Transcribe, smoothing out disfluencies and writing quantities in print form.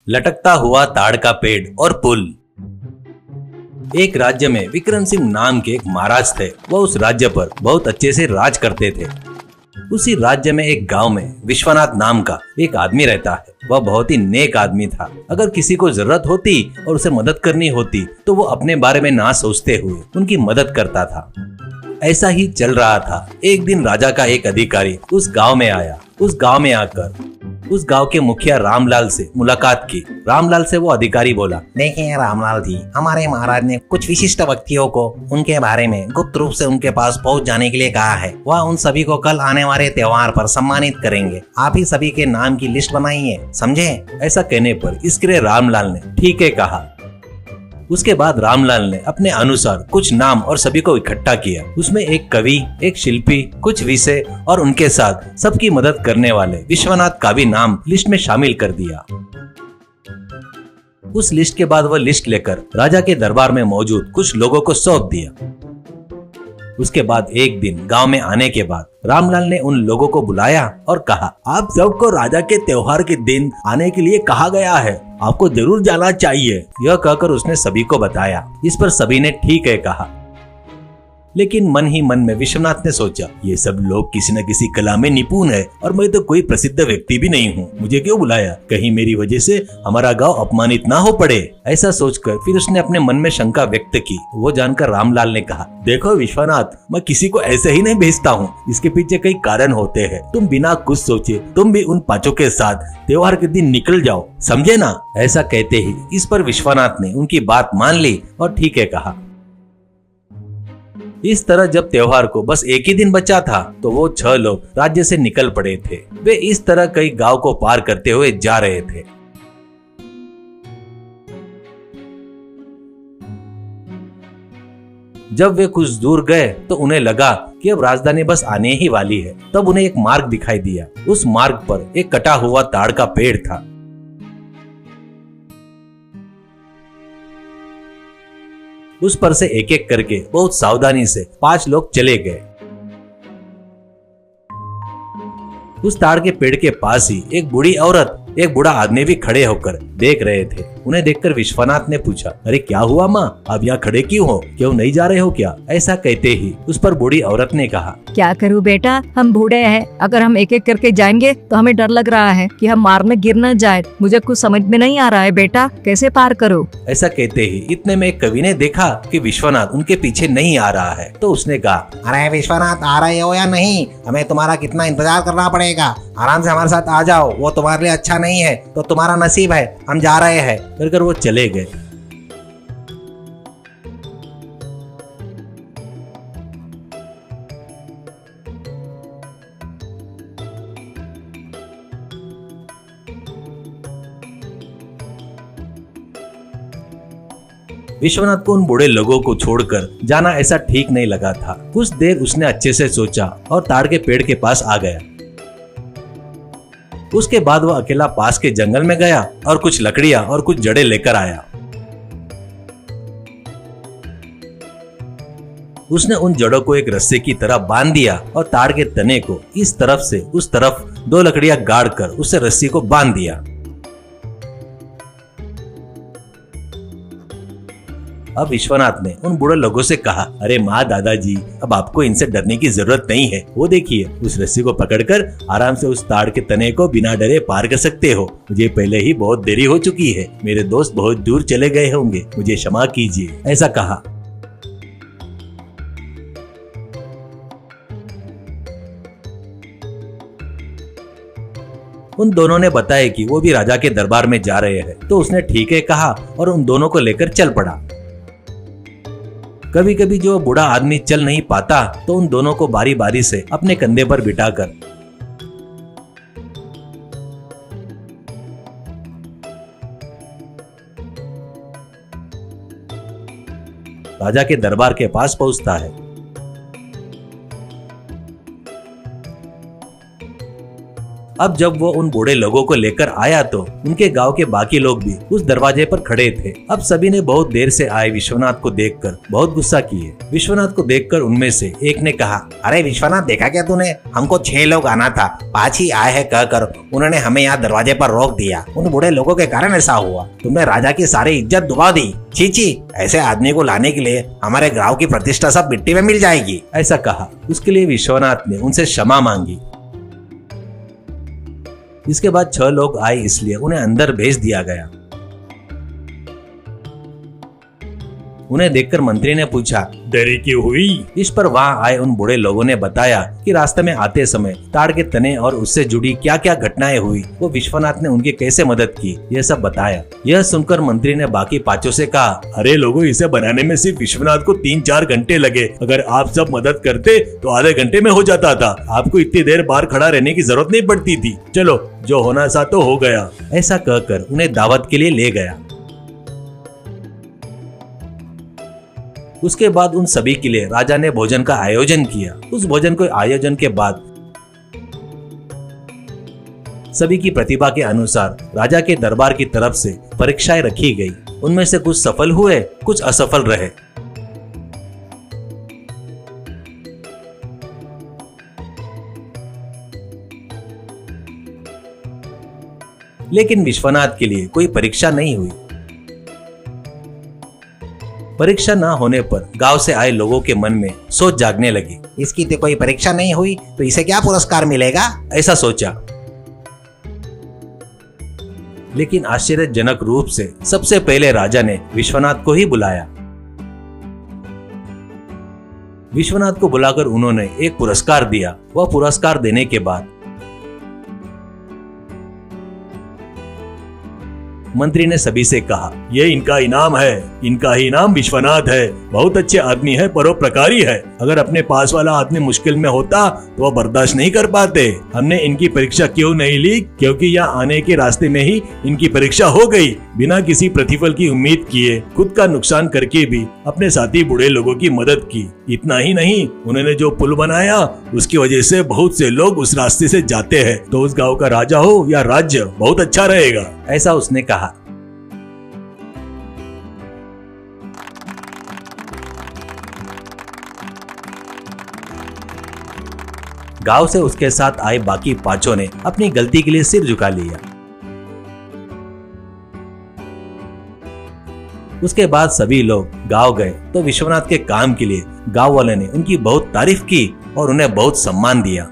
लटकता हुआ ताड़ का पेड़ और पुल। एक राज्य में विक्रम सिंह नाम के एक महाराज थे। वह उस राज्य पर बहुत अच्छे से राज करते थे। उसी राज्य में एक गांव में विश्वनाथ नाम का एक आदमी रहता है। वह बहुत ही नेक आदमी था। अगर किसी को जरूरत होती और उसे मदद करनी होती तो वो अपने बारे में ना सोचते हुए उनकी मदद करता था। ऐसा ही चल रहा था। एक दिन राजा का एक अधिकारी उस गांव में आया। उस गांव में आकर उस गांव के मुखिया रामलाल से मुलाकात की। रामलाल से वो अधिकारी बोला, देखिए रामलाल जी, हमारे महाराज ने कुछ विशिष्ट व्यक्तियों को उनके बारे में गुप्त रूप से उनके पास पहुंच जाने के लिए कहा है। वह उन सभी को कल आने वाले त्योहार पर सम्मानित करेंगे। आप ही सभी के नाम की लिस्ट बनाइए, समझे? ऐसा कहने पर इसके रामलाल ने ठीक है कहा। उसके बाद रामलाल ने अपने अनुसार कुछ नाम और सभी को इकट्ठा किया। उसमें एक कवि, एक शिल्पी, कुछ विषय और उनके साथ सबकी मदद करने वाले विश्वनाथ का भी नाम लिस्ट में शामिल कर दिया। उस लिस्ट के बाद वह लिस्ट लेकर राजा के दरबार में मौजूद कुछ लोगों को सौंप दिया। उसके बाद एक दिन गांव में आने के बाद रामलाल ने उन लोगों को बुलाया और कहा, आप सबको राजा के त्योहार के दिन आने के लिए कहा गया है, आपको जरूर जाना चाहिए। यह कहकर उसने सभी को बताया। इस पर सभी ने ठीक है कहा। लेकिन मन ही मन में विश्वनाथ ने सोचा, ये सब लोग किसी न किसी कला में निपुण है और मैं तो कोई प्रसिद्ध व्यक्ति भी नहीं हूँ, मुझे क्यों बुलाया? कहीं मेरी वजह से हमारा गांव अपमानित ना हो पड़े। ऐसा सोचकर फिर उसने अपने मन में शंका व्यक्त की। वो जानकर रामलाल ने कहा, देखो विश्वनाथ, मैं किसी को ऐसे ही नहीं भेजता हूँ, इसके पीछे कई कारण होते हैं। तुम बिना कुछ सोचे तुम भी उन पांचों के साथ त्योहार के दिन निकल जाओ, समझे ना? ऐसा कहते ही इस पर विश्वनाथ ने उनकी बात मान ली और ठीक है कहा। इस तरह जब त्योहार को बस एक ही दिन बचा था तो वो 6 लोग राज्य से निकल पड़े थे। वे इस तरह कई गांव को पार करते हुए जा रहे थे। जब वे कुछ दूर गए तो उन्हें लगा कि अब राजधानी बस आने ही वाली है। तब उन्हें एक मार्ग दिखाई दिया। उस मार्ग पर एक कटा हुआ ताड़ का पेड़ था। उस पर से एक एक करके बहुत सावधानी से 5 लोग चले गए। उस ताड़ के पेड़ के पास ही एक बूढ़ी औरत, एक बूढ़ा आदमी भी खड़े होकर देख रहे थे। उन्हें देखकर विश्वनाथ ने पूछा, अरे क्या हुआ माँ, आप यहाँ खड़े क्यों हो? क्यों नहीं जा रहे हो क्या? ऐसा कहते ही उस पर बूढ़ी औरत ने कहा, क्या करूँ बेटा, हम बूढ़े हैं। अगर हम एक एक करके जाएंगे तो हमें डर लग रहा है कि हम मार्ग में गिर न जाए। मुझे कुछ समझ में नहीं आ रहा है बेटा, कैसे पार करूँ? ऐसा कहते ही इतने में एक कवि ने देखा कि विश्वनाथ उनके पीछे नहीं आ रहा है तो उसने कहा, अरे विश्वनाथ, आ रहे हो या नहीं? हमें तुम्हारा कितना इंतजार करना पड़ेगा। आराम से हमारे साथ आ जाओ, वो तुम्हारे लिए अच्छा नहीं है तो तुम्हारा नसीब है, हम जा रहे हैं। कहकर वो चले गए। विश्वनाथ को उन बूढ़े लोगों को छोड़कर जाना ऐसा ठीक नहीं लगा था। कुछ देर उसने अच्छे से सोचा और ताड़ के पेड़ के पास आ गया। उसके बाद वह अकेला पास के जंगल में गया और कुछ लकड़ियां और कुछ जड़ें लेकर आया। उसने उन जड़ों को एक रस्से की तरह बांध दिया और ताड़ के तने को इस तरफ से उस तरफ 2 लकड़ियां गाड़कर उसे रस्सी को बांध दिया। अब विश्वनाथ ने उन बूढ़े लोगों से कहा, अरे माँ, दादाजी, अब आपको इनसे डरने की जरूरत नहीं है। वो देखिए, उस रस्सी को पकड़कर आराम से उस ताड़ के तने को बिना डरे पार कर सकते हो। मुझे पहले ही बहुत देरी हो चुकी है, मेरे दोस्त बहुत दूर चले गए होंगे, मुझे क्षमा कीजिए। ऐसा कहा। उन दोनों ने बताया कि वो भी राजा के दरबार में जा रहे हैं तो उसने ठीक है कहा और उन दोनों को लेकर चल पड़ा। कभी कभी जो बूढ़ा आदमी चल नहीं पाता तो उन दोनों को बारी बारी से अपने कंधे पर बिठाकर राजा के दरबार के पास पहुंचता है। अब जब वो उन बूढ़े लोगों को लेकर आया तो उनके गांव के बाकी लोग भी उस दरवाजे पर खड़े थे। अब सभी ने बहुत देर से आए विश्वनाथ को देखकर बहुत गुस्सा किए। विश्वनाथ को देखकर उनमें से एक ने कहा, अरे विश्वनाथ, देखा क्या तूने? हमको 6 लोग आना था, 5 ही आए हैं कहकर उन्होंने हमें यहाँ दरवाजे पर रोक दिया। उन बूढ़े लोगों के कारण ऐसा हुआ। तुमने राजा की सारी इज्जत डुबा दी। छी, ऐसे आदमी को लाने के लिए हमारे गाँव की प्रतिष्ठा सब मिट्टी में मिल जाएगी। ऐसा कहा। उसके लिए विश्वनाथ ने उनसे क्षमा मांगी। इसके बाद 6 लोग आए, इसलिए उन्हें अंदर भेज दिया गया। उन्हें देखकर मंत्री ने पूछा, देरी क्यों हुई? इस पर वहाँ आए उन बूढ़े लोगों ने बताया कि रास्ते में आते समय ताड़ के तने और उससे जुड़ी क्या क्या घटनाएं हुई, वो विश्वनाथ ने उनकी कैसे मदद की, यह सब बताया। यह सुनकर मंत्री ने बाकी 5 से कहा, अरे लोगों, इसे बनाने में सिर्फ विश्वनाथ को 3-4 घंटे लगे। अगर आप सब मदद करते तो आधे घंटे में हो जाता था। आपको इतनी देर बाहर खड़ा रहने की जरूरत नहीं पड़ती थी। चलो, जो होना था तो हो गया। ऐसा कहकर उन्हें दावत के लिए ले गया। उसके बाद उन सभी के लिए राजा ने भोजन का आयोजन किया। उस भोजन के आयोजन के बाद सभी की प्रतिभा के अनुसार राजा के दरबार की तरफ से परीक्षाएं रखी गई। उनमें से कुछ सफल हुए, कुछ असफल रहे। लेकिन विश्वनाथ के लिए कोई परीक्षा नहीं हुई। परीक्षा न होने पर गांव से आए लोगों के मन में सोच जागने लगी। इसकी तो कोई परीक्षा नहीं हुई तो इसे क्या पुरस्कार मिलेगा? ऐसा सोचा। लेकिन आश्चर्यजनक रूप से सबसे पहले राजा ने विश्वनाथ को ही बुलाया। विश्वनाथ को बुलाकर उन्होंने एक पुरस्कार दिया। वह पुरस्कार देने के बाद मंत्री ने सभी से कहा, ये इनका इनाम है। इनका ही नाम विश्वनाथ है। बहुत अच्छे आदमी है, परोपकारी है। अगर अपने पास वाला आदमी मुश्किल में होता तो वह बर्दाश्त नहीं कर पाते। हमने इनकी परीक्षा क्यों नहीं ली? क्योंकि यहाँ आने के रास्ते में ही इनकी परीक्षा हो गई। बिना किसी प्रतिफल की उम्मीद किए, खुद का नुकसान करके भी अपने साथी बूढ़े लोगों की मदद की। इतना ही नहीं, उन्होंने जो पुल बनाया उसकी वजह से बहुत से लोग उस रास्ते से जाते हैं। तो उस गाँव का राजा हो या राज्य, बहुत अच्छा रहेगा। ऐसा उसने कहा। गांव से उसके साथ आए बाकी 5 ने अपनी गलती के लिए सिर झुका लिया। उसके बाद सभी लोग गांव गए तो विश्वनाथ के काम के लिए गांव वालों ने उनकी बहुत तारीफ की और उन्हें बहुत सम्मान दिया।